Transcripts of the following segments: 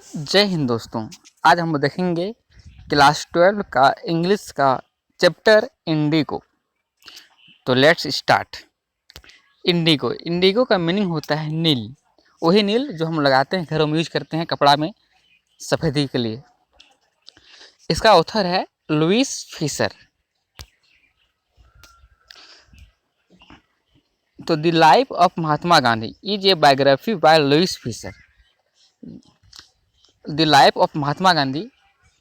जय हिंद दोस्तों। आज हम देखेंगे क्लास 12 का इंग्लिश का चैप्टर इंडिगो। तो लेट्स स्टार्ट। इंडिगो इंडिगो का मीनिंग होता है नील, वही नील जो हम लगाते हैं घरों में, यूज करते हैं कपड़ा में सफ़ेदी के लिए। इसका ऑथर है लुईस फिशर। तो the life of Mahatma Gandhi is a biography by Louis Fischer. The life of Mahatma Gandhi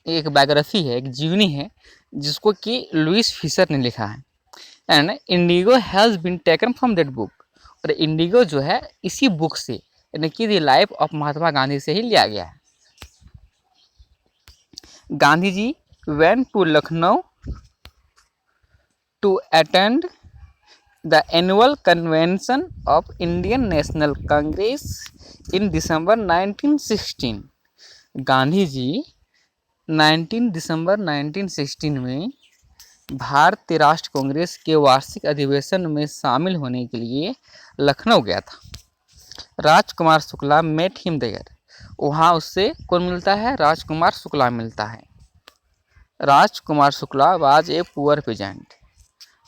एक बायोग्राफी है, एक जीवनी है जिसको कि लुईस फिशर ने लिखा है। And Indigo has been taken from that book. और इंडिगो जो है इसी बुक से, यानी कि the life of Mahatma Gandhi से ही लिया गया है। Gandhi ji went to Lucknow to attend the annual convention of Indian National Congress in December 1916। Gandhi ji 19 दिसंबर 1916 में भारतीय राष्ट्र कांग्रेस के वार्षिक अधिवेशन में शामिल होने के लिए लखनऊ गया था। Rajkumar Shukla met him there. वहाँ उससे कौन मिलता है? राजकुमार शुक्ला मिलता है। Rajkumar Shukla was a poor peasant.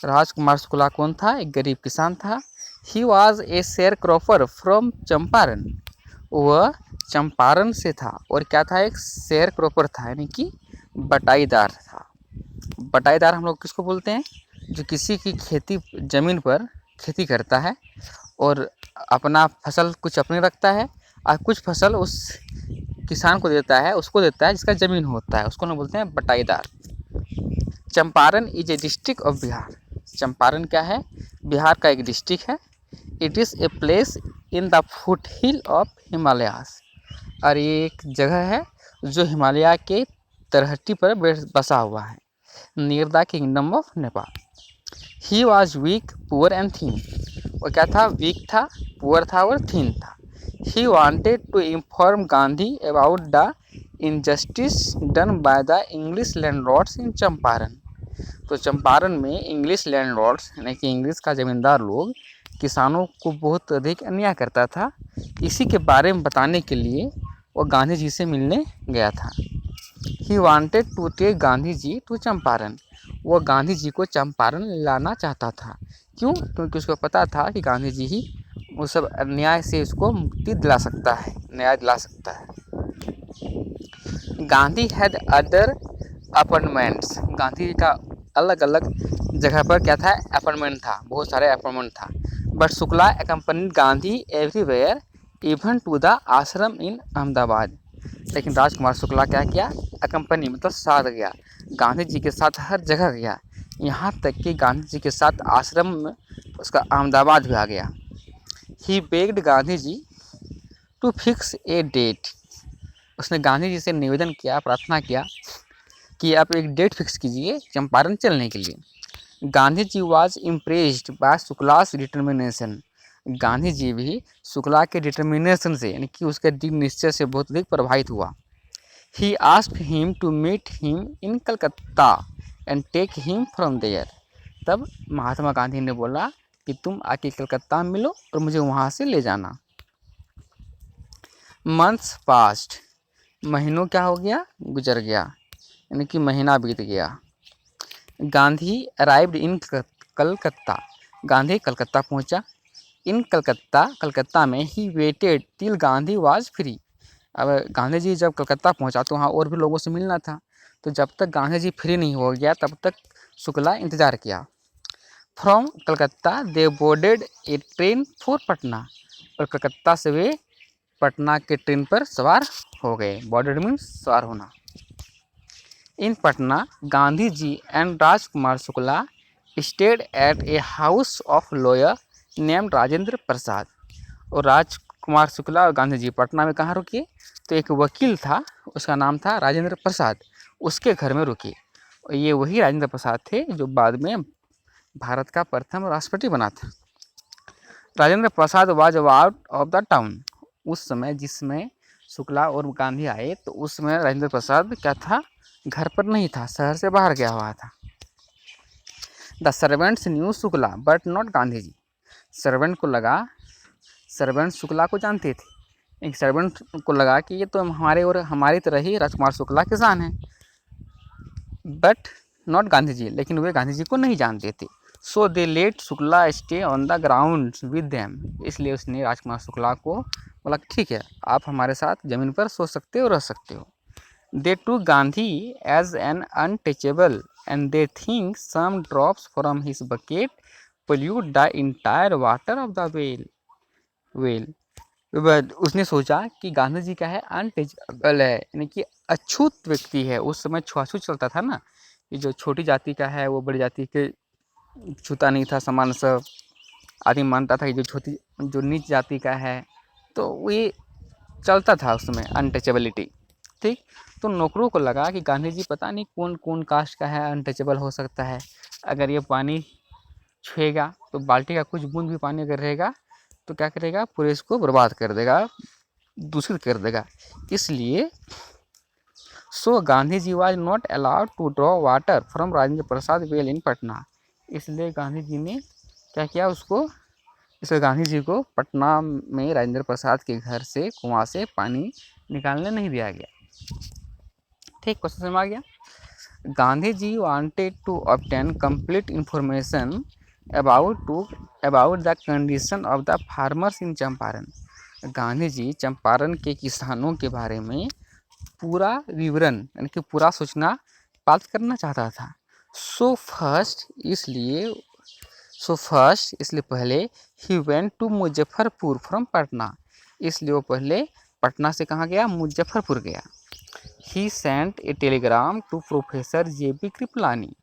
Rajkumar Shukla कौन था? एक गरीब किसान था। He was a sharecropper from Champaran. वह चंपारण से था और क्या था? एक शेयर क्रॉपर था, यानी कि बटाईदार था। बटाईदार हम लोग किसको बोलते हैं? जो किसी की खेती ज़मीन पर खेती करता है और अपना फसल कुछ अपने रखता है और कुछ फसल उस किसान को देता है, उसको देता है जिसका ज़मीन होता है, उसको हम बोलते हैं बटाईदार। Champaran is a district of Bihar. Champaran क्या है? बिहार का एक डिस्ट्रिक्ट है। It is a place in the foot hill of Himalayas. और ये एक जगह है जो हिमालय के तलहटी पर बसा हुआ है, near the kingdom of Nepal. He was weak poor and थीन। वो क्या था? वीक था, पुअर था और थीन था। He wanted to inform Gandhi about the injustice done by the English landlords in Champaran. तो चंपारण में इंग्लिश लैंडलॉर्ड्स यानी कि इंग्लिश का ज़मींदार लोग किसानों को बहुत अधिक अन्याय करता था, इसी के बारे में बताने के लिए वो गांधी जी से मिलने गया था। He wanted to take Gandhi ji to Champaran. वो गांधी जी को चंपारण लाना चाहता था। क्यों? क्योंकि उसको पता था कि गांधी जी ही उस सब अन्याय से उसको मुक्ति दिला सकता है, न्याय दिला सकता है। Gandhi had other appointments. Gandhi ji का अलग अलग जगह पर क्या था? अपॉइंटमेंट था, बहुत सारे अपॉइंटमेंट था। But Shukla accompanied Gandhi everywhere even to the ashram in Ahmedabad. लेकिन राजकुमार शुक्ला क्या किया? अकम्पनी मतलब साथ गया, गांधी जी के साथ हर जगह गया, यहाँ तक कि गांधी जी के साथ आश्रम में उसका अहमदाबाद भी आ गया। He begged Gandhi ji to fix a date. उसने गांधी जी से निवेदन किया, प्रार्थना किया कि आप एक डेट फिक्स कीजिए चंपारण चलने के लिए। Gandhi ji was impressed by Shukla's determination. Gandhi ji भी शुक्ला के डिटर्मिनेशन से, यानी कि उसके दृढ़ निश्चय से बहुत अधिक प्रभावित हुआ। He asked him to meet him in Calcutta and take him from there. तब महात्मा गांधी ने बोला कि तुम आके कलकत्ता में मिलो और मुझे वहाँ से ले जाना। Months past. महीनों क्या हो गया? गुजर गया, यानी कि महीना बीत गया। Gandhi arrived in Calcutta. गांधी कलकत्ता पहुंचा। इन कलकत्ता, कलकत्ता में he waited till Gandhi was free. अब गांधी जी जब कलकत्ता पहुंचा तो वहाँ और भी लोगों से मिलना था, तो जब तक गांधी जी फ्री नहीं हो गया तब तक शुक्ला इंतज़ार किया। From Calcutta they boarded A train for Patna. और कलकत्ता से वे पटना के ट्रेन पर सवार हो गए। बोर्डेड मीन्स सवार होना। In Patna Gandhi ji and Rajkumar Shukla stayed at a house of lawyer named Rajendra Prasad. और राजकुमार शुक्ला और गांधी जी पटना में कहाँ रुके? तो एक वकील था, उसका नाम था राजेंद्र प्रसाद, उसके घर में रुके। और ये वही राजेंद्र प्रसाद थे जो बाद में भारत का प्रथम राष्ट्रपति बना था। Rajendra Prasad was out of the town. उस समय जिसमें शुक्ला और गांधी आए तो उस समय राजेंद्र प्रसाद क्या था? घर पर नहीं था, शहर से बाहर गया हुआ था। The servants knew Shukla but not Gandhi ji. Servant को लगा, सर्वेंट शुक्ला को जानते थे एक्साइटमेंट को लगा कि ये तो हमारे और हमारी तरह ही राजकुमार शुक्ला किसान हैं, बट नॉट गांधी जी, लेकिन वे गांधी जी को नहीं जानते थे। So they let Shukla stay on the ground with them, इसलिए उसने राजकुमार शुक्ला को बोला ठीक है, आप हमारे साथ ज़मीन पर सो सकते हो, रह सकते हो। They took Gandhi as an untouchable and they think some drops from his bucket pollute the entire water of the well. उसने सोचा कि गांधी जी का है अनटचेबल है, यानी कि अछूत व्यक्ति है। उस समय छुआछूत चलता था ना, कि जो छोटी जाति का है वो बड़ी जाति के छूता नहीं था, समान सब आदमी मानता था कि जो नीच जाति का है, तो ये चलता था उसमें अनटचेबिलिटी। ठीक, तो नौकरों को लगा कि गांधी जी पता नहीं कौन कौन कास्ट का है, अनटचेबल हो सकता है। अगर ये पानी छुएगा तो बाल्टी का कुछ बूंद भी पानी अगर रहेगा तो क्या करेगा, पूरे इसको बर्बाद कर देगा, दूषित कर देगा। इसलिए so Gandhi ji was not allowed to draw water from Rajendra Prasad well in Patna. इसलिए गांधी जी ने क्या किया, इसलिए गांधी जी को पटना में राजेंद्र प्रसाद के घर से कुआं से पानी निकालने नहीं दिया गया। ठीक, क्वेश्चन समझ आ गया। Gandhi ji wanted to obtain complete information about the condition of the farmers in Champaran. Gandhi ji Champaran के किसानों के बारे में पूरा विवरण यानी कि पूरा सूचना प्राप्त करना चाहता था। सो फर्स्ट इसलिए पहले he went to Muzaffarpur from Patna. इसलिए वो पहले पटना से कहाँ गया, मुजफ्फरपुर गया। He sent a telegram to professor J B. Kripalani.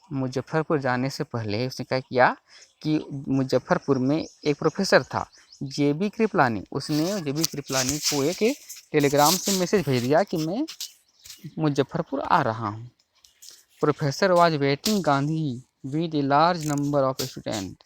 Muzaffarpur जाने से पहले उसने क्या किया कि मुजफ्फरपुर में एक प्रोफेसर था जे.बी. कृपलानी, उसने जे.बी. कृपलानी को एक टेलीग्राम से मैसेज भेज दिया कि मैं मुजफ्फरपुर आ रहा हूँ। Professor was waiting Gandhi with a large number of student.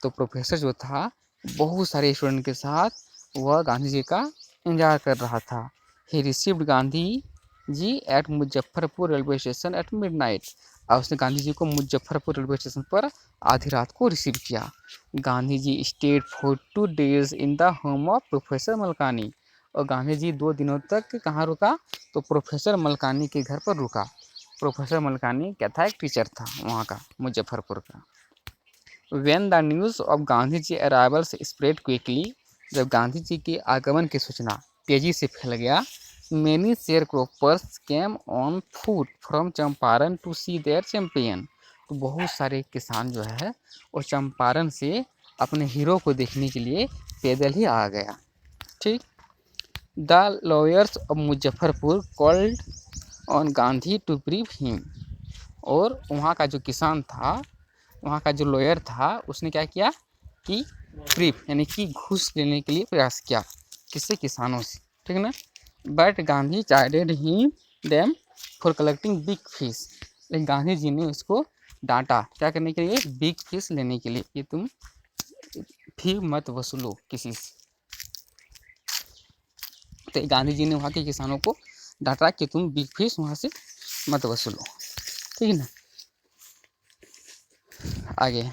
तो प्रोफेसर जो था बहुत सारे स्टूडेंट के साथ वह गांधी जी का इंतजार कर रहा था। He received Gandhi ji at Muzaffarpur railway station at midnight. और उसने गांधी जी को मुजफ्फरपुर रेलवे स्टेशन पर आधी रात को रिसीव किया। Gandhi ji stayed for 2 days in the home of professor Malkani. और गांधी जी 2 दिनों तक कहाँ रुका, तो प्रोफेसर मलकानी के घर पर रुका। प्रोफेसर मलकानी क्या था, एक टीचर था वहाँ का, मुजफ्फरपुर का। When the news of Gandhi ji arrivals spread quickly, जब गांधी जी के आगमन की सूचना तेजी से फैल गया, many sharecroppers came on foot from Champaran to see their champion. तो बहुत सारे किसान जो है वो चंपारण से अपने हीरो को देखने के लिए पैदल ही आ गया। ठीक, the lawyers of Muzaffarpur called on Gandhi to brief him. और वहाँ का जो किसान था, वहाँ का जो लॉयर था, उसने क्या किया कि ब्रीफ यानी कि घूस लेने के लिए प्रयास किया, किससे, किसानों से। ठीक ना, but Gandhi chided he them for collecting big fish. लेकिन गांधी जी ने उसको डांटा, क्या करने के लिए, बिग फिश लेने के लिए, कि तुम फी मत वसूलो किसी से। तो गांधी जी ने वहाँ के किसानों को डांटा कि तुम बिग फिश वहाँ से मत वसूलो। ठीक है ना, आगे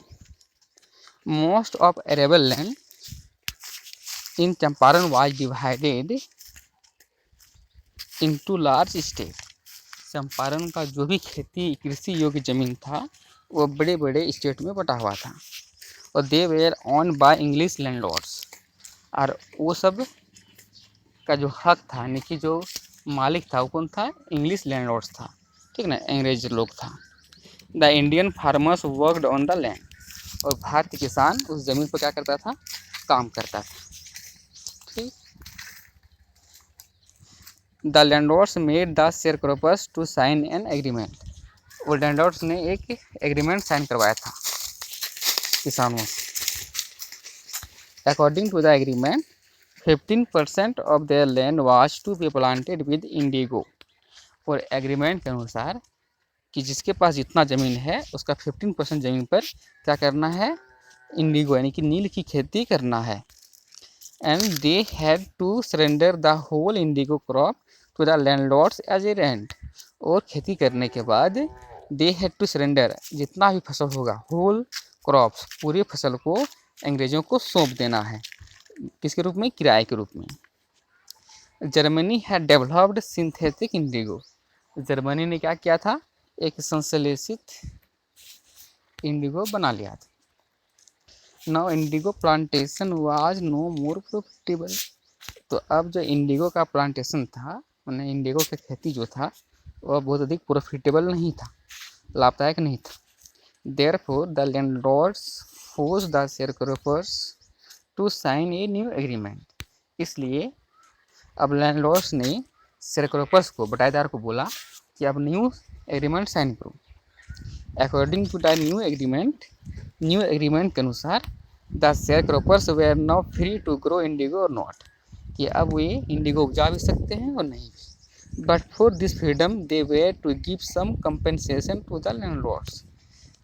most of arable land in Champaran was divided into large state. Champaran का जो भी खेती कृषि योग्य जमीन था वो बड़े बड़े स्टेट में बटा हुआ था। और they were owned by English landlords. और वो सब का जो हक था, यानी कि जो मालिक था वो कौन था, इंग्लिश लैंडलॉर्ड्स था। ठीक ना, अंग्रेज लोग था। The Indian farmers worked on the land. और भारतीय किसान उस जमीन पर क्या करता था, काम करता था। ठीक, the landlords made the sharecroppers to sign an agreement. और लैंडलॉर्ड्स ने एक एग्रीमेंट साइन करवाया था किसानों से। According to the agreement 15% of their land was to be planted with indigo. और एग्रीमेंट के अनुसार कि जिसके पास जितना ज़मीन है उसका 15% ज़मीन पर क्या करना है, इंडिगो यानी कि नील की खेती करना है। And they had to surrender the whole indigo crop to the landlords as a rent. और खेती करने के बाद दे हैड टू सरेंडर, जितना भी फसल होगा, होल क्रॉप्स, पूरी फसल को अंग्रेज़ों को सौंप देना है। किसके रूप में, किराए के रूप में। Germany had developed synthetic Indigo. Germany ने क्या किया था, एक संश्लेषित इंडिगो बना लिया था। Now indigo plantation was no more profitable. तो अब जो इंडिगो का प्लांटेशन था, मैंने इंडिगो की खेती जो था वह बहुत अधिक प्रॉफिटेबल नहीं था, लाभदायक नहीं था। Therefore the landlords force the shareholders to sign a new agreement. इसलिए अब लैंडलॉर्ड्स ने शेयरहोल्डर्स को, बटाईदार को बोला कि अब न्यू एग्रीमेंट साइन करो। According to the new agreement के अनुसार the shareholders were now free to grow indigo और नॉट, कि अब वे इंडिगो उपजा भी सकते हैं और नहीं भी। But for this freedom they were to give some compensation to the landlords.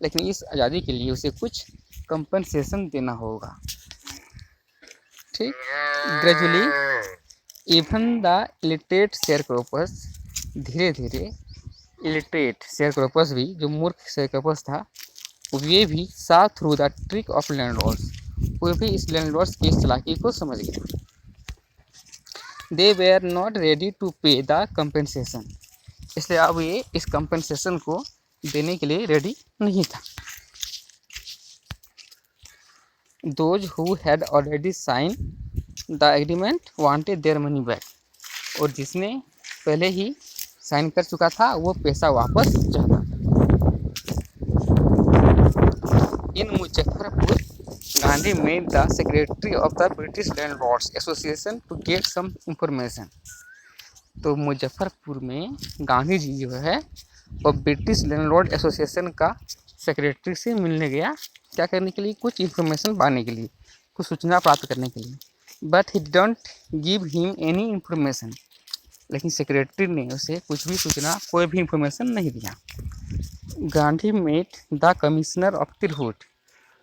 लेकिन इस आज़ादी के लिए उसे कुछ कंपनसेशन देना होगा। ठीक, gradually even the illiterate shareholders, धीरे धीरे इलिटरेट शेयरहोल्डर्स भी, जो मूर्ख शेयरहोल्डर्स था, वे भी saw through the trick of landlords, वे भी इस लैंडलॉर्ड्स की इस चालाकी को समझ गए। They were not ready to pay the compensation, इसलिए अब ये इस कंपनसेशन को देने के लिए रेडी नहीं था। Those who had already sign the agreement wanted their money back, और जिसने पहले ही साइन कर चुका था वो पैसा वापस चाहता था। In Muzaffarpur Gandhi made the secretary of the British landlords association to get some information. तो मुजफ्फरपुर में गांधी जी जो है वो ब्रिटिश लैंडलॉर्ड एसोसिएशन का सेक्रेटरी से मिलने गया, क्या करने के लिए, कुछ इन्फॉर्मेशन पाने के लिए, कुछ सूचना प्राप्त करने के लिए। But he don't give him any information, लेकिन सेक्रेटरी ने उसे कुछ भी सूचना, कोई भी इन्फॉर्मेशन नहीं दिया। Gandhi met the commissioner of Tirhut,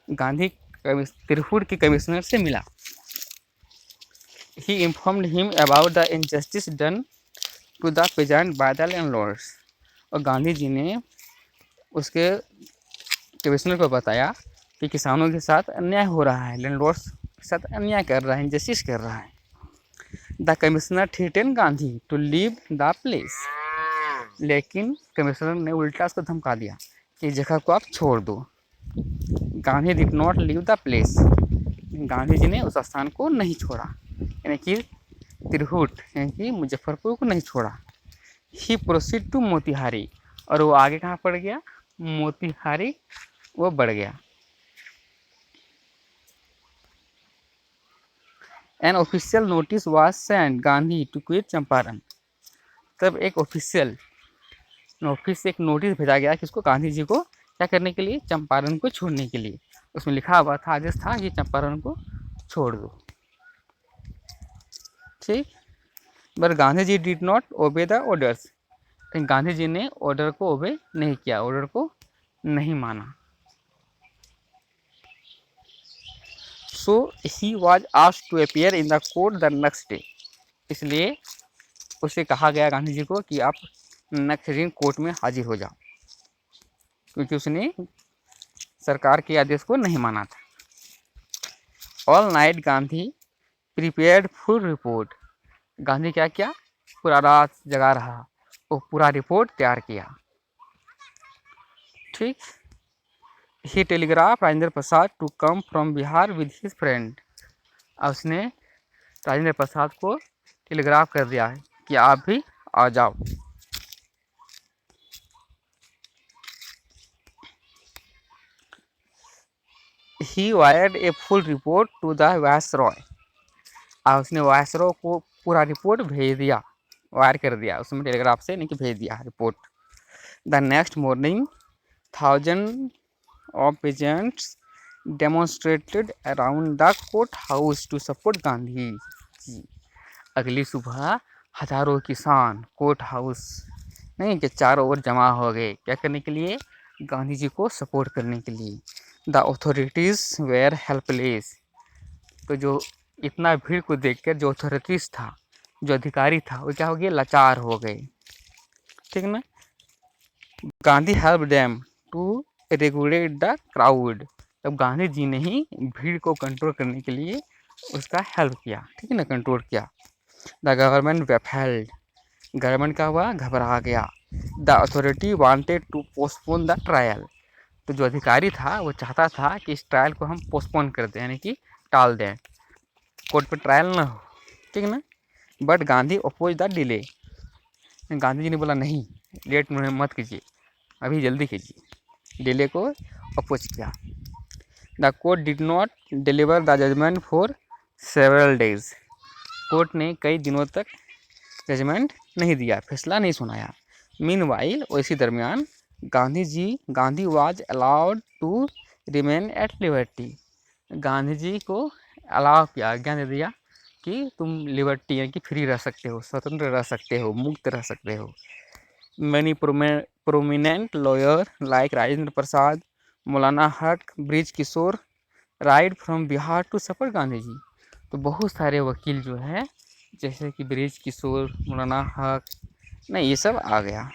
Gandhi Tirhut के कमिश्नर से मिला। He informed him about the injustice done to the peasant by the landlords, और गांधी जी ने उसके कमिश्नर को बताया कि किसानों के साथ अन्याय हो रहा है, लैंडलॉर्ड्स के साथ अन्याय कर रहा है, इनजस्टिस कर रहा है। The commissioner threaten Gandhi to leave the place, लेकिन कमिश्नर ने उल्टा उसको धमका दिया कि जगह को आप छोड़ दो। Gandhi did not leave the place, Gandhi ji ने उस स्थान को नहीं छोड़ा, यानी कि तिरहुट यानी कि मुजफ्फरपुर को नहीं छोड़ा। ही प्रोसीड टू मोतिहारी, और वो आगे कहाँ पड़ गया, मोतिहारी वो बढ़ गया। An official notice was sent Gandhi to quit Champaran, तब एक ऑफिशियल ऑफिस से एक नोटिस भेजा गया कि उसको, गांधी जी को क्या करने के लिए, चंपारण को छोड़ने के लिए। उसमें लिखा हुआ था, आदेश था कि चंपारण को छोड़ दो। ठीक, but Gandhi ji did not obey the orders, लेकिन गांधी जी ने ऑर्डर को ओबे नहीं किया, ऑर्डर को नहीं माना। So he was asked to appear in the court the next day, इसलिए उसे कहा गया गांधी जी को कि आप नेक्स्ट दिन कोर्ट में हाजिर हो जाओ, क्योंकि उसने सरकार के आदेश को नहीं माना था। All night Gandhi prepared full report, Gandhi क्या किया, पूरा रात जगा रहा, वो पूरा रिपोर्ट तैयार किया। ठीक, he telegraph Rajendra Prasad to come from Bihar with his friend, उसने राजेंद्र प्रसाद को टेलीग्राफ कर दिया है कि आप भी आ जाओ। He wired a full report to the viceroy, और उसने वायसरॉय को पूरा रिपोर्ट भेज दिया, वायर कर दिया, उसमें टेलीग्राफ से नहीं कि भेज दिया report. The next morning 1000 of peasants demonstrated around the court house to support Gandhi ji. अगली सुबह हजारों किसान कोर्ट हाउस नहीं के चारों ओर जमा हो गए, क्या करने के लिए, गांधी जी को सपोर्ट करने के लिए। द अथॉरिटीज़ वेयर हेल्पलेस, तो जो इतना भीड़ को देखकर जो अथॉरिटीज़ था, जो अधिकारी था, वो क्या हो गए, लाचार हो गए। ठीक ना। Gandhi help them to regulate the crowd, तब गांधी जी ने ही भीड़ को कंट्रोल करने के लिए उसका हेल्प किया, ठीक है ना, कंट्रोल किया। द गवर्नमेंट वेफेल्ड, गवर्नमेंट का हुआ घबरा गया। The authority wanted to postpone the trial, तो जो अधिकारी था वो चाहता था कि इस ट्रायल को हम पोस्टपोन कर दें, यानी कि टाल दें, कोर्ट पे ट्रायल ना हो, ठीक ना। But Gandhi oppose the delay, Gandhi ji ने बोला नहीं, लेट मत कीजिए, अभी जल्दी कीजिए, डिले को अपोज किया। The court did not deliver the judgement for several days, court ने कई दिनों तक जजमेंट नहीं दिया, फैसला नहीं सुनाया। मीनवाइल, इसी दरमियान Gandhi was allowed to remain at liberty, Gandhi ji को अलाउ किया, आज्ञा दे दिया कि तुम लिबर्टी यानी कि फ्री रह सकते हो, स्वतंत्र रह सकते हो, मुक्त रह सकते हो। Many prominent lawyer like Rajendra Prasad, Maulana Haq, Brij Kishore ride from Bihar to support Gandhi ji, तो बहुत सारे वकील जो है जैसे कि ब्रिज किशोर, मौलाना हक, नहीं ये सब आ गया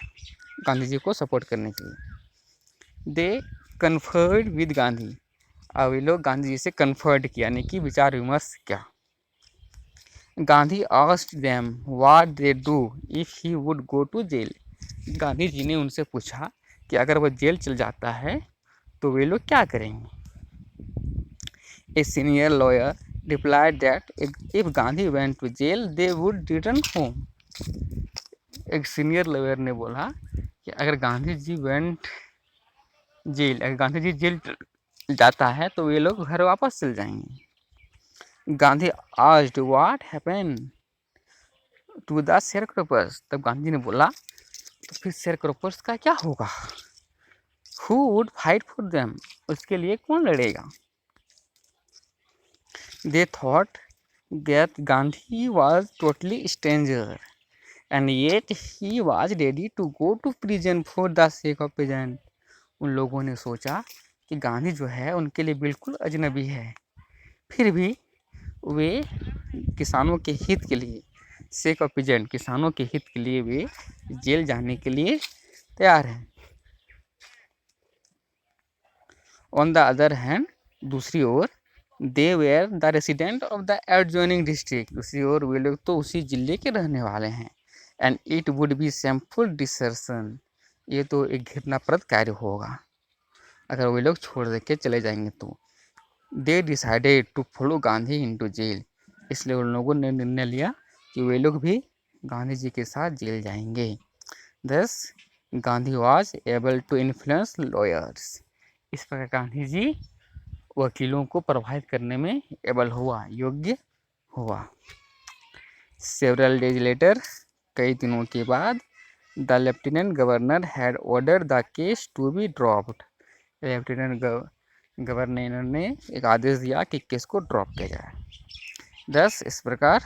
गांधी जी को सपोर्ट करने के लिए। दे कन्फर्ड विद गांधी, अब ये लोग गांधी जी से कन्फर्ड किया, यानी कि विचार विमर्श किया। Gandhi asked them what they do if he would go to jail, Gandhi ji ने उनसे पूछा कि अगर वह जेल चल जाता है तो वे लोग क्या करेंगे। A senior lawyer replied that if Gandhi went to jail, they would return home. एक सीनियर लॉयर ने बोला कि अगर गांधी जी वेंट जेल, अगर गांधी जी जेल जाता है तो वे लोग घर वापस चल जाएंगे। Gandhi asked what happened to the sharecroppers, तब गांधी ने बोला तो फिर शेयरक्रॉपर्स का क्या होगा। Who would fight for them, उसके लिए कौन लड़ेगा। They thought that Gandhi was totally stranger, and yet he was ready to go to prison for the sake of peasant. उन लोगों ने सोचा कि गांधी जो है उनके लिए बिल्कुल अजनबी है, फिर भी वे किसानों के हित के लिए, सेक ऑफ पीजेंट, किसानों के हित के लिए वे जेल जाने के लिए तैयार हैं। ऑन द अदर हैंड, दूसरी ओर, they were the resident of the adjoining district, दूसरी ओर वे लोग तो उसी जिले के रहने वाले हैं। And it would be shameful desertion, ये तो एक घृणाप्रद कार्य होगा अगर वे लोग छोड़ दे के चले जाएंगे तो। They decided to follow Gandhi into jail, इसलिए उन लोगों ने निर्णय लिया कि वे लोग भी गांधी जी के साथ जेल जाएंगे। Thus Gandhi was able to influence lawyers, इस प्रकार गांधी जी वकीलों को प्रभावित करने में एबल हुआ, योग्य हुआ। सेवरल डेज लेटर, कई दिनों के बाद, the lieutenant governor had order the case to be dropped, lieutenant governor ने एक आदेश दिया कि केस को ड्रॉप किया जाए। दस इस प्रकार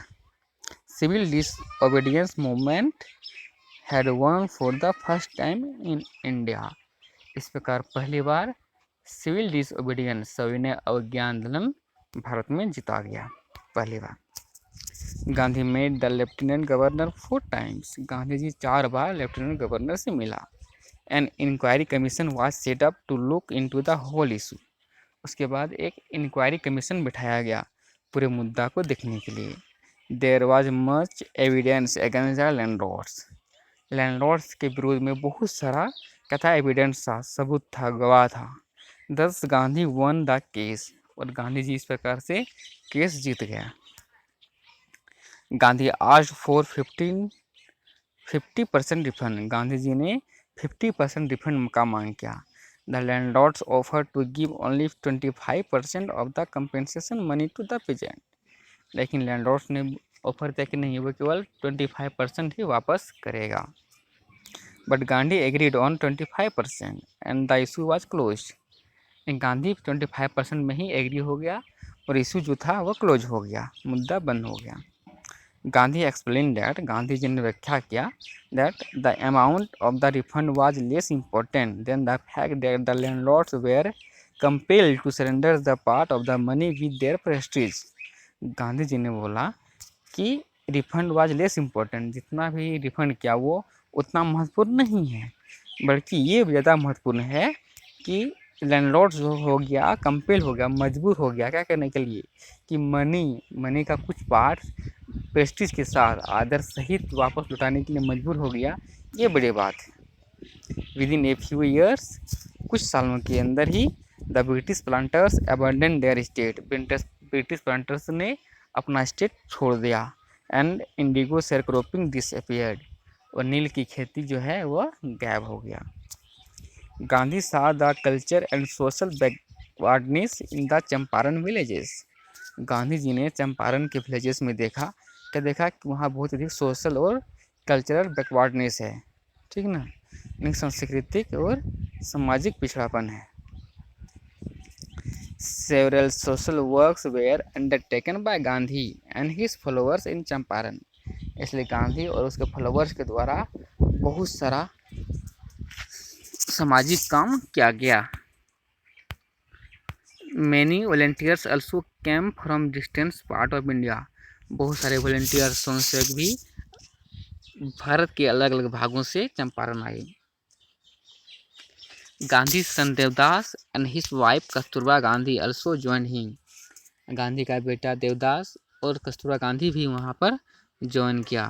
civil disobedience movement had won for the first time in India, इस प्रकार पहली बार सिविल डिसओबीडियंस, सविनय अवज्ञा आंदोलन भारत में जीता गया पहली बार। Gandhi made the lieutenant governor 4 times, Gandhi ji 4 बार लेफ्टिनेंट गवर्नर से मिला। An inquiry commission was set up to look into the whole issue, उसके बाद एक इंक्वायरी कमीशन बिठाया गया पूरे मुद्दा को देखने के लिए। There was much evidence against the landlords, landlords के विरोध में बहुत सारा क्या था, एविडेंस था, सबूत था, गवाह था। दस गांधी वन द केस, और गांधी जी इस प्रकार से केस जीत गया। Gandhi asked for 50% refund, Gandhi ji ने 50% रिफंड का मांग किया। The landlords offer to give only 25% of the compensation money to the peasant, लेकिन लैंडलॉर्ड्स ने ऑफर दिया कि नहीं, वो केवल 25% ही वापस करेगा। But Gandhi agreed on 25% and the issue was closed, Gandhi 25% में ही एग्री हो गया और इशू जो था वो क्लोज हो गया, मुद्दा बंद हो गया। गांधी एक्सप्लेन दैट, गांधी जी ने व्याख्या किया that the amount of the refund was less important than the fact that the landlords were compelled to surrender the part of the money with their prestige, Gandhi ji ने बोला कि रिफंड वाज लेस इम्पोर्टेंट, जितना भी refund किया वो उतना महत्वपूर्ण नहीं है, बल्कि ये ज़्यादा महत्वपूर्ण है कि लैंडलॉर्ड जो हो गया, कंपेल हो गया, मजबूर हो गया क्या करने के लिए कि मनी का कुछ पार्ट प्रेस्टीज के साथ आदर्श सहित वापस लौटाने के लिए मजबूर हो गया, ये बड़ी बात है। Within a few years, कुछ सालों के अंदर ही the British planters abandon their estate, British planters ने अपना स्टेट छोड़ दिया। एंड इंडिगो शेयरक्रॉपिंग डिसअपीयर्ड, और नील की खेती जो है वह गायब हो गया। Gandhi saw the culture and social backwardness in the Champaran villages, Gandhi ji ने चंपारण के विलेजेस में देखा कि वहाँ बहुत अधिक सोशल और कल्चरल बैकवर्डनेस है, ठीक ना, सांस्कृतिक और सामाजिक पिछड़ापन है। Several social works were undertaken by Gandhi and his followers in Champaran, इसलिए गांधी और उसके फॉलोअर्स के द्वारा बहुत सारा सामाजिक काम किया गया। Many volunteers also came from distant part of India, बहुत सारे वॉलंटियर स्वयंसेवक भी भारत के अलग अलग भागों से चंपारण आए। Gandhi son Devdas and his wife Kasturba Gandhi also joined him, Gandhi का बेटा देवदास और कस्तूरबा गांधी भी वहाँ पर ज्वाइन किया।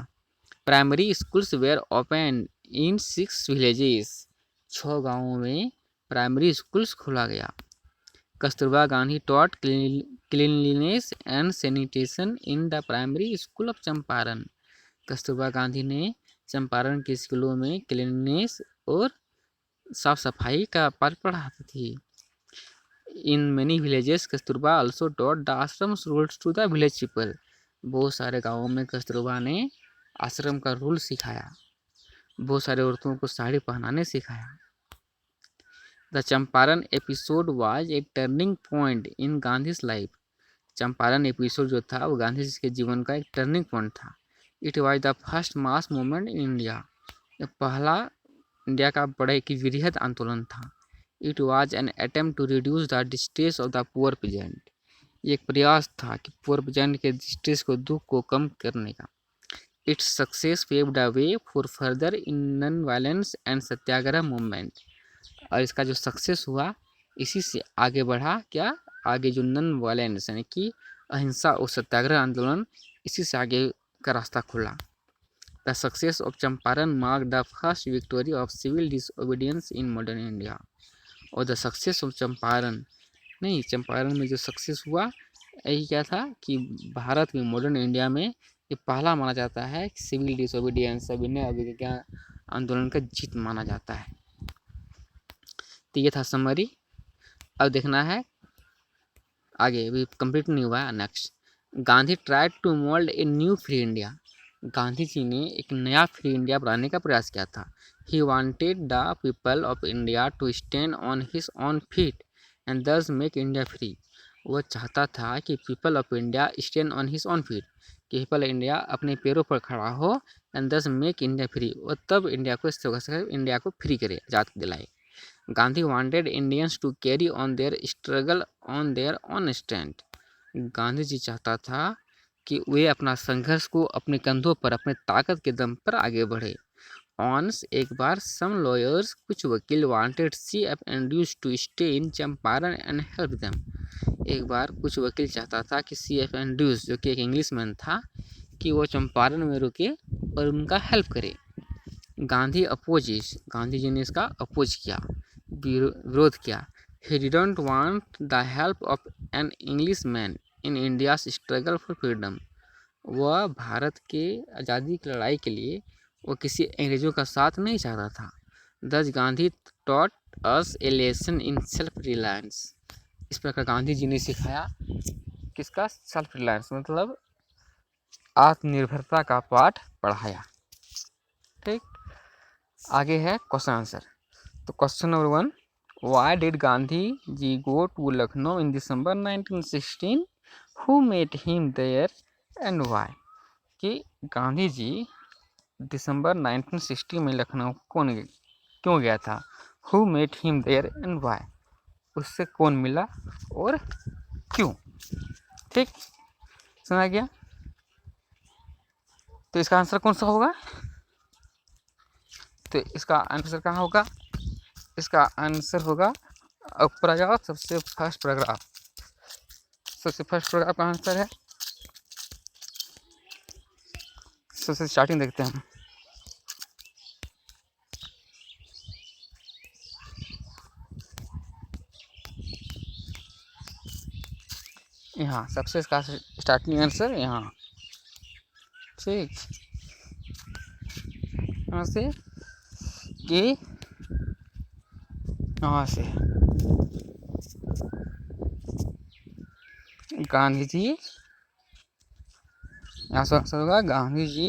Primary schools were open in 6 villages, 6 गाँवों में प्राइमरी स्कूल्स खोला गया। Kasturba Gandhi taught cleanliness and sanitation in the primary school of Champaran, Kasturba Gandhi ने चंपारण के स्कूलों में क्लीननेस और साफ सफाई का पाठ पढ़ाती थी। In many villages Kasturba also taught the ashram rules to the village people, बहुत सारे गाँवों में कस्तूरबा ने आश्रम का रूल सिखाया, बहुत सारे औरतों को साड़ी पहनाने सिखाया। The Champaran episode was a turning point in Gandhi's life, Champaran episode जो था वो गांधी जी के जीवन का एक टर्निंग पॉइंट था। It was the first mass movement in India, पहला इंडिया का बड़ा एक वृहद आंदोलन था। It was an attempt to reduce the distress of the poor peasant, ये एक प्रयास था कि पुअर पीजेंट के डिस्ट्रेस को, दुख को कम करने का। Its success paved the way for further in non violence and Satyagraha movement, और इसका जो सक्सेस हुआ इसी से आगे बढ़ा क्या, आगे जो नॉन वायलेंस यानी कि अहिंसा और सत्याग्रह आंदोलन, इसी से आगे का रास्ता खुला। The success of Champaran mark the first victory of civil disobedience in modern India, और द सक्सेस ऑफ चंपारण में जो सक्सेस हुआ यही क्या था कि भारत में मॉडर्न इंडिया में ये पहला माना जाता है कि सिविल डिसओबीडियंस सविनय अवज्ञा आंदोलन का जीत माना जाता है। तो ये था समरी। अब देखना है आगे, अभी कंप्लीट नहीं हुआ। Next, Gandhi tried to mould a new free India, Gandhi ji ने एक नया फ्री इंडिया बनाने का प्रयास किया था। He wanted the people of India to stand on his own feet and thus make India free, वह चाहता था कि people of India stand on his own feet, कि पीपल इंडिया अपने पैरों पर खड़ा हो, and thus make India free, और तब इंडिया को इंडिया को फ्री करे, आज़ाद दिलाए। Gandhi wanted Indians to carry on their struggle on their own stand, Gandhi ji चाहता था कि वे अपना संघर्ष को अपने कंधों पर अपने ताकत के दम पर आगे बढ़े। ऑन्स एक बार सम लॉयर्स, कुछ वकील wanted C.F. Andrews to stay in Champaran and help them, एक बार कुछ वकील चाहता था कि C.F. एंड्रूज जो कि एक इंग्लिशमैन था कि वो चंपारण में रुके और उनका हेल्प करे। गांधी अपोजिस, गांधी जी ने इसका अपोज किया, विरोध किया। He didn't want the help of an English man in India's struggle for freedom, वह भारत के आज़ादी की लड़ाई के लिए वो किसी अंग्रेजों का साथ नहीं चाहता था। दस Gandhi taught us A lesson in self Reliance, इस प्रकार गांधी जी ने सिखाया किसका, सेल्फ रिलायंस मतलब आत्मनिर्भरता का पाठ पढ़ाया। ठीक, आगे है क्वेश्चन आंसर। तो question number 1, why did Gandhi ji go to Lucknow in December 1916, who met him there and why, कि गांधी जी दिसंबर 1960 में लखनऊ क्यों गया था। Who met him there and why, उससे कौन मिला और क्यों। ठीक, सुना गया। तो इसका आंसर कौन सा होगा, तो इसका आंसर कहाँ होगा, इसका आंसर होगा अपरायास सबसे फर्स्ट पैराग्राफ का आंसर है सबसे स्टार्टिंग देखते हैं। यहाँ सबसे इसका स्टार्टिंग आंसर यहाँ, ठीक, यहाँ से कि यहाँ से गांधी जी, यहाँ से आंसर होगा गांधी जी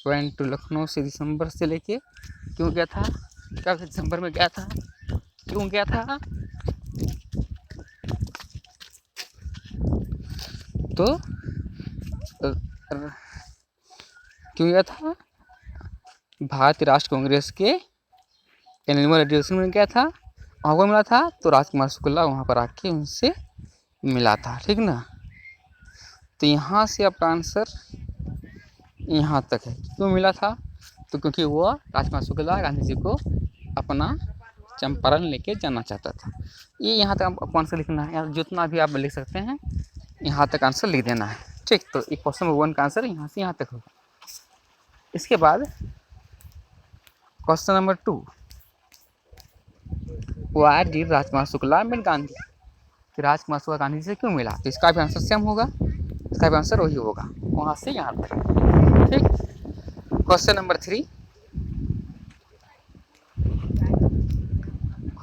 वेंट टू लखनऊ से दिसंबर से लेके, क्यों गया था, क्या दिसंबर में गया था, क्यों गया था, तो क्यों गया था, भारतीय राष्ट्र कांग्रेस के एनुअल अधिवेशन में गया था, वहाँ को मिला था, तो राजकुमार शुक्ला वहाँ पर आके उनसे मिला था, ठीक ना। तो यहाँ से आपका आंसर यहाँ तक है। क्यों मिला था, तो क्योंकि वो राजकुमार शुक्ला गांधी जी को अपना चंपारण लेके जाना चाहता था। ये यहाँ तक आपको आंसर लिखना है, या जितना भी आप लिख सकते हैं यहाँ तक आंसर लिख देना है, ठीक। तो एक क्वेश्चन नंबर 1 का आंसर यहाँ से यहाँ तक होगा। इसके बाद question number 2, why did Rajkumar Shukla meet Gandhi, कि राजकुमार शुक्ला गांधी से क्यों मिला, तो इसका भी आंसर सेम होगा, इसका भी आंसर वही होगा, वहाँ से यहाँ तक, ठीक। क्वेश्चन नंबर 3,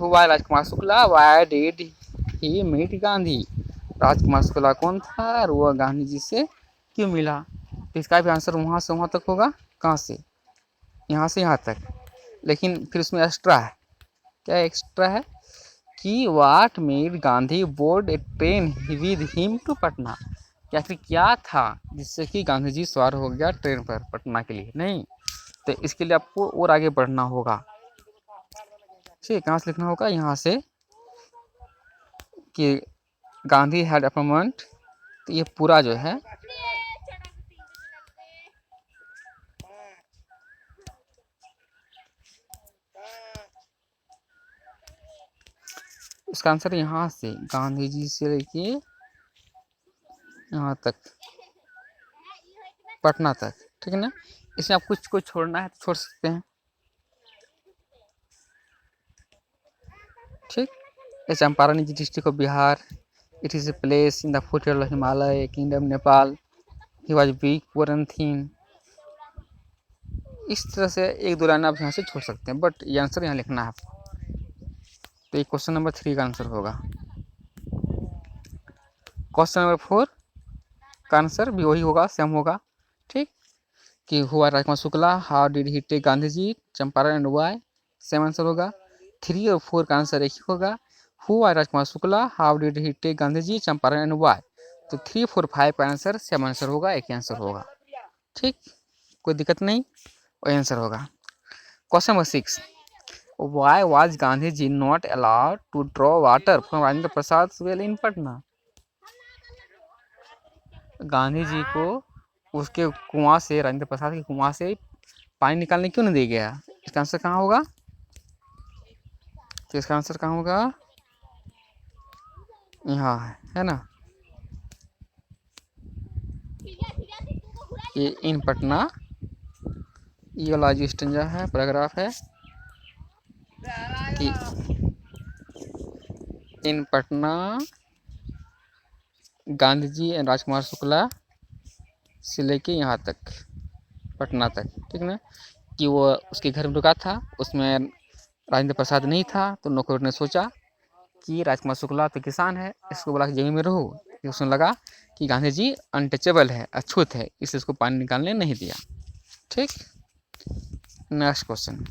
हुआ Rajkumar Shukla, why did he meet Gandhi, Rajkumar Shukla कौन था और वह गांधी जी से क्यों मिला, तो इसका भी आंसर वहाँ से वहाँ तक होगा, कहाँ से, यहाँ से यहाँ तक। लेकिन फिर उसमें एक्स्ट्रा है, क्या एक्स्ट्रा है, कि what made Gandhi board a train with him to Patna, या फिर क्या था जिससे कि गांधी जी सवार हो गया ट्रेन पर पटना के लिए, नहीं। तो इसके लिए आपको और आगे बढ़ना होगा, ठीक। कहाँ से लिखना होगा, यहाँ से कि गांधी हैड अपॉइंटमेंट, तो ये पूरा जो है इसका आंसर यहाँ से गांधी जी से लेके यहाँ तक पटना तक, ठीक है ना। इसमें आप कुछ कुछ छोड़ना है तो छोड़ सकते हैं, ठीक। Champaran district of Bihar, it is a place in the foothill of Himalaya kingdom Nepal, he was weak poor and thin. इस तरह से एक दो लाइन आप यहाँ से छोड़ सकते हैं, बट ये आंसर यहाँ लिखना है आपको। तो ये क्वेश्चन नंबर 3 का आंसर होगा। क्वेश्चन नंबर 4 का आंसर भी वही होगा, सेम होगा, ठीक। कि हुआ Rajkumar Shukla, how did he take Gandhi ji Champaran and why, same answer होगा। 3 और 4 का आंसर एक ही होगा, हुआ Rajkumar Shukla, how did he take Gandhi ji Champaran and why. तो 3, 4, 5 का आंसर सेम आंसर होगा, एक ही आंसर होगा, ठीक, कोई दिक्कत नहीं, वही आंसर होगा। Question number 6, why was Gandhi ji not allowed to draw water from Rajendra Prasad well in Patna, Gandhi ji को उसके कुआं से, राजेंद्र प्रसाद के कुआं से पानी निकालने क्यों नहीं दिया गया, इसका आंसर कहाँ होगा, तो इसका आंसर कहाँ होगा, यहाँ है ना, ये इन पटना, ये वाला जो स्टेंजा है, पैराग्राफ है कि इन पटना गांधी जी एंड राजकुमार शुक्ला से लेके यहाँ तक पटना तक, ठीक ना, कि वो उसके घर में रुका था, उसमें राजेंद्र प्रसाद नहीं था, तो नौकर ने सोचा कि राजकुमार शुक्ला तो किसान है, इसको बोला कि जमीन में रहो, उसने लगा कि गांधी जी अनटचेबल है, अछूत है, इसलिए इसको पानी निकालने नहीं दिया, ठीक। Next question,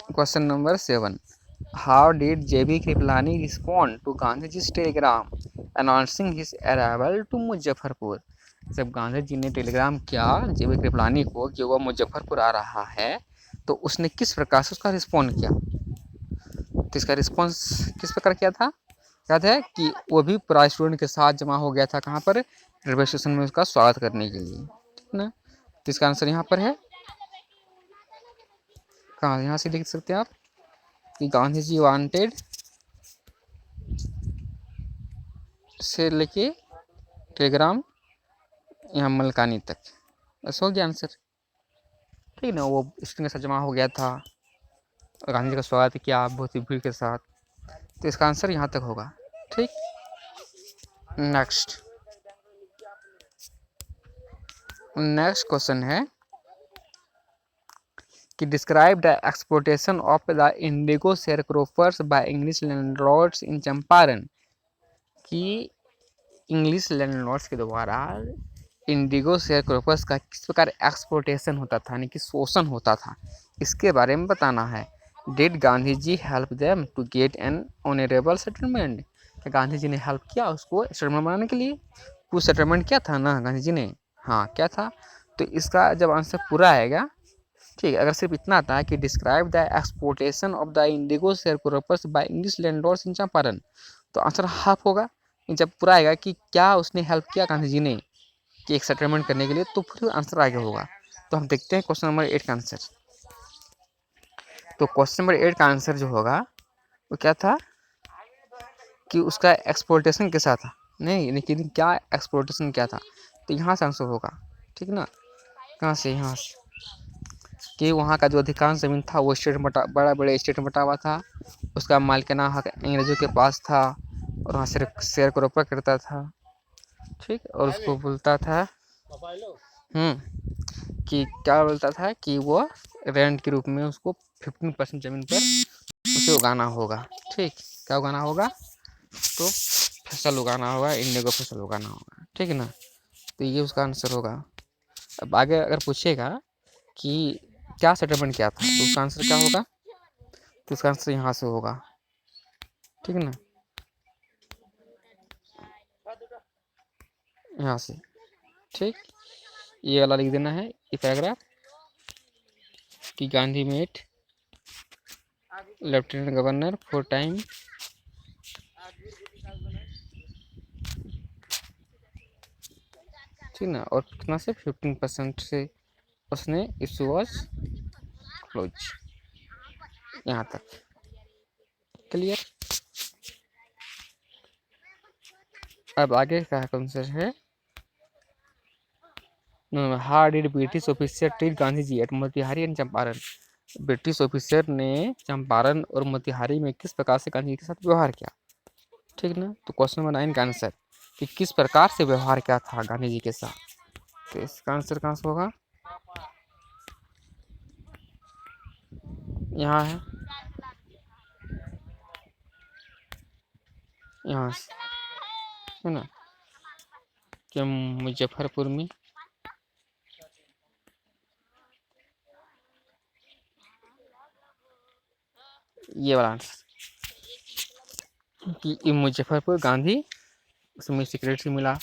question number 7, how did JB Kripalani respond to Gandhi ji telegram announcing his arrival to Muzaffarpur, जब गांधी जी ने टेलीग्राम किया JB कृपलानी को कि वह मुजफ्फरपुर आ रहा है, तो उसने किस प्रकार से उसका रिस्पॉन्ड किया, तो इसका रिस्पॉन्स किस प्रकार किया था, याद है कि वो भी पूरा स्टूडेंट के साथ जमा हो गया था, कहाँ पर, रेलवे स्टेशन में उसका स्वागत करने के लिए, ठीक ना। तो इसका आंसर यहाँ पर है, कहाँ, यहाँ से लिख सकते हैं आप कि गांधी जी वांटेड से लेके टेलीग्राम यहाँ मलकानी तक, बस हो गया आंसर। ठीक ना, वो स्टूडेंट के साथ जमा हो गया था, गांधी जी का स्वागत किया बहुत ही भीड़ के साथ, तो इसका आंसर यहाँ तक होगा। ठीक, नेक्स्ट क्वेश्चन है कि describe the exploitation of the indigo sharecroppers by English landlords in Champaran, कि इंग्लिश लैंडलॉर्ड्स के द्वारा इंडिगो शेयरक्रोपर्स का किस प्रकार एक्सप्लोटेशन होता था, यानी कि शोषण होता था, इसके बारे में बताना है। Did Gandhi ji help them to get an honourable settlement, क्या गांधी जी ने हेल्प किया उसको सेटलमेंट बनाने के लिए? कुछ सेटलमेंट किया था ना गांधी जी ने, हाँ क्या था। तो इसका जब आंसर पूरा आएगा, ठीक है, अगर सिर्फ इतना आता है कि describe the exportation of the indigo sharecroppers by English landlords in Champaran, तो आंसर हाफ होगा। जब पूरा आएगा कि क्या उसने हेल्प किया गांधी जी ने कि एक सेटलमेंट करने के लिए, तो फिर आंसर आगे होगा। तो हम देखते हैं क्वेश्चन नंबर 8 का आंसर। तो क्वेश्चन नंबर 8 का आंसर जो होगा वो क्या था कि उसका एक्सपोर्टेशन कैसा था, नहीं लेकिन क्या एक्सपोर्टेशन क्या था, तो यहाँ से आंसर होगा। ठीक ना, कहाँ से, यहाँ से, कि वहाँ का जो अधिकांश ज़मीन था वो स्टेट में बड़ा बड़े स्टेट में बटा हुआ था, उसका मालिकाना हक अंग्रेजों के पास था, और वहाँ से शेयर को रोका करता था। ठीक, और उसको बोलता था कि क्या बोलता था कि वो रेंट के रूप में उसको 15% ज़मीन पर उसे उगाना होगा। ठीक, क्या उगाना होगा, तो फसल उगाना होगा, इंडिगो फसल उगाना होगा। ठीक है ना, तो ये उसका आंसर होगा। अब आगे अगर पूछेगा कि क्या सेटलमेंट किया था, तो उसका आंसर क्या होगा, तो उसका आंसर यहाँ से होगा। ठीक है ना, यहाँ से। ठीक, ये वाला लिख देना है, ये पैराग्राफ कि Gandhi met lieutenant governor four time ठीक ना, और कितना से 15% से उसने इशू वॉज क्लोज, यहाँ तक क्लियर। अब आगे का आंसर है how did British officer treat Gandhi ji at Motihari and Champaran, British officer ने चंपारण और मोतिहारी में किस प्रकार से गांधी जी के साथ व्यवहार किया। ठीक ना, तो क्वेश्चन नंबर 9 का आंसर कि किस प्रकार से व्यवहार किया था गांधी जी के साथ, तो इसका आंसर कहाँ से होगा, यहाँ है, यहाँ से है ना, कि मुजफ्फरपुर में ये वाला आंसर कि मुजफ्फरपुर गांधी उसमें सिक्रेटरी मिला,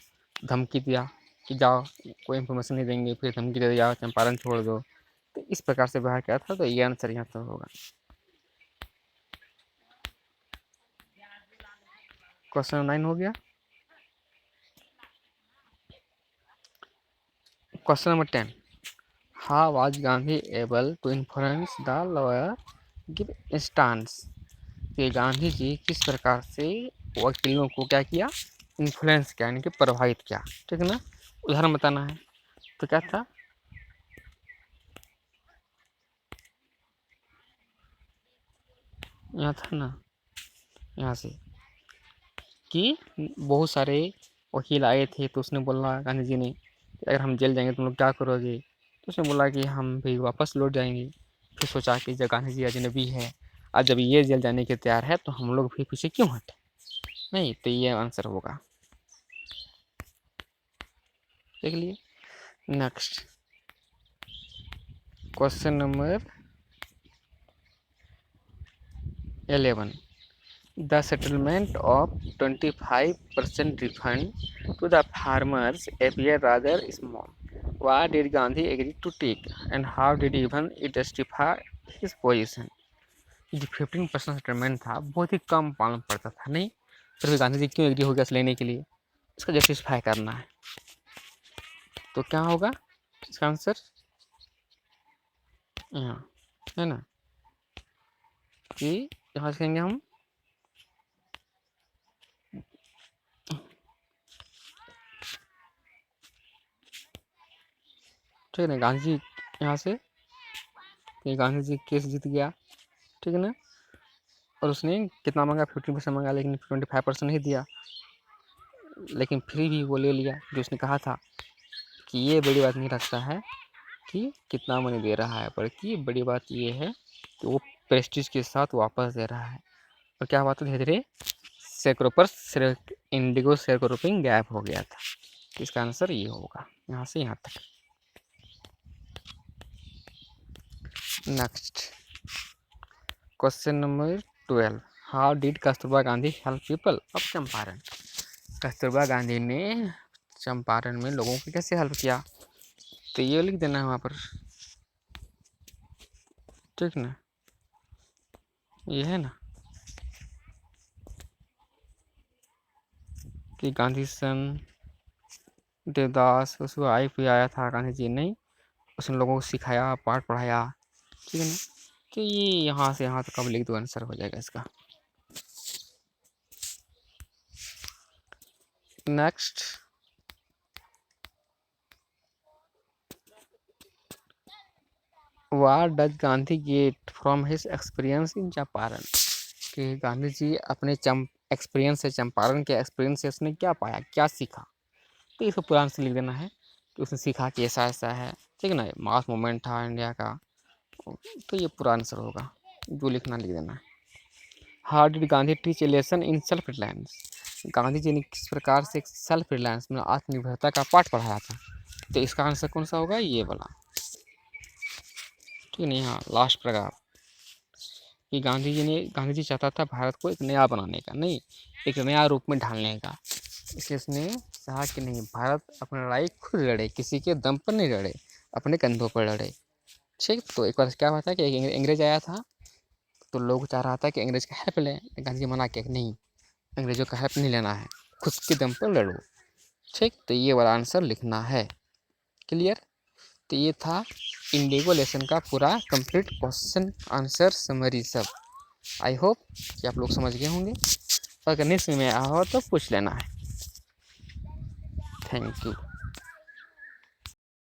धमकी दिया कि जाओ कोई इन्फॉर्मेशन नहीं देंगे, फिर धमकी दे जाओ चंपारण छोड़ दो, तो इस प्रकार से व्यवहार किया था, तो ये आंसर यहाँ तो होगा। क्वेश्चन 9 हो गया। Question number 10, how was Gandhi able to influence the lawyer give instance, कि गांधी जी किस प्रकार से वकीलों को क्या किया, इन्फ्लुएंस किया, यानी कि प्रभावित किया। ठीक है ना, उदाहरण बताना है, तो क्या था, यहाँ था ना, यहाँ से कि बहुत सारे वकील आए थे, तो उसने बोला गांधी जी ने कि अगर हम जेल जाएंगे तुम लोग क्या करोगे, तो उसने बोला कि हम भी वापस लौट जाएंगे। फिर सोचा कि जब गांधी जी अजनबी है, आज जब ये जेल जाने के तैयार है, तो हम लोग भी पीछे क्यों हटे, नहीं, तो ये आंसर होगा। देख लिए। Next question number 11, the settlement of 25% refund to the farmers appear rather small. Why did Gandhi agree to take, and how did even it justify his position? जो 15% सेटलमेंट था बहुत ही कम पालन पड़ता था, नहीं, फिर भी गांधी जी क्यों एग्री हो गया लेने के लिए, इसका जस्टिफाई करना है। तो क्या होगा इसका आंसर, यहाँ है ना, कि यहाँ से कहेंगे हम ठीक है ना। गांधी जी यहाँ से, ये गांधी जी केस जीत गया, ठीक है ना। और उसने कितना मांगा, 15% मांगा, लेकिन 25% नहीं दिया, लेकिन फिर भी वो ले लिया। जो उसने कहा था कि ये बड़ी बात नहीं रखता है कि कितना मनी दे रहा है, बल्कि बड़ी बात ये है कि वो प्रेस्टीज के साथ वापस दे रहा है। और क्या हुआ था, धीरे धीरे शेयर पर इंडिगो शेयर क्रॉपिंग गैप हो गया था। इसका आंसर ये होगा, यहाँ से यहाँ तक। Next question number 12, how did Kasturba Gandhi help people of Champaran. Kasturba Gandhi ने चंपारण में लोगों को कैसे हेल्प किया, तो ये लिख देना है वहाँ पर, ठीक ना। ये है ना कि गांधी सन देवदास उसको आई पे आया था, गांधी जी ने उसने लोगों को सिखाया, पाठ पढ़ाया, ठीक है ना। तो ये यहाँ से यहाँ तक अब लिख दो, आंसर हो जाएगा इसका। Next, what does Gandhi get from his experience in Champaran. कि गांधी जी अपने एक्सपीरियंस से, चंपारण के एक्सपीरियंस से उसने क्या पाया, क्या सीखा। तो इसको पुराण से लिख देना है कि उसने सीखा कि ऐसा ऐसा है, ठीक है ना। मास मूवमेंट था इंडिया का, तो ये पूरा आंसर होगा, जो लिखना लिख देना है। How did Gandhi teach a lesson in self reliance. Gandhi ji ने किस प्रकार से सेल्फ रिलायंस में आत्मनिर्भरता का पाठ पढ़ाया था। तो इसका आंसर कौन सा होगा, ये वाला, ठीक नहीं। हाँ, लास्ट प्रकार कि गांधी जी चाहता था भारत को एक नया बनाने का, नहीं एक नया रूप में ढालने का। इसलिए उसने कहा कि नहीं, भारत अपनी लड़ाई खुद लड़े, किसी के दम पर नहीं लड़े, अपने कंधों पर लड़े, ठीक। तो एक बार क्या हुआ था कि एक अंग्रेज आया था, तो लोग चाह रहा था कि अंग्रेज का हेल्प लें, गांधी जी मना किया कि नहीं, अंग्रेजों का हेल्प नहीं लेना है, खुद के दम पर लड़ो, ठीक। तो ये वाला आंसर लिखना है, क्लियर। तो ये था इंडिगो लेसन का पूरा कंप्लीट क्वेश्चन आंसर समरी सब। आई होप कि आप लोग समझ गए होंगे। अगर नहीं समझ में आया हो तो पूछ लेना है। Thank you.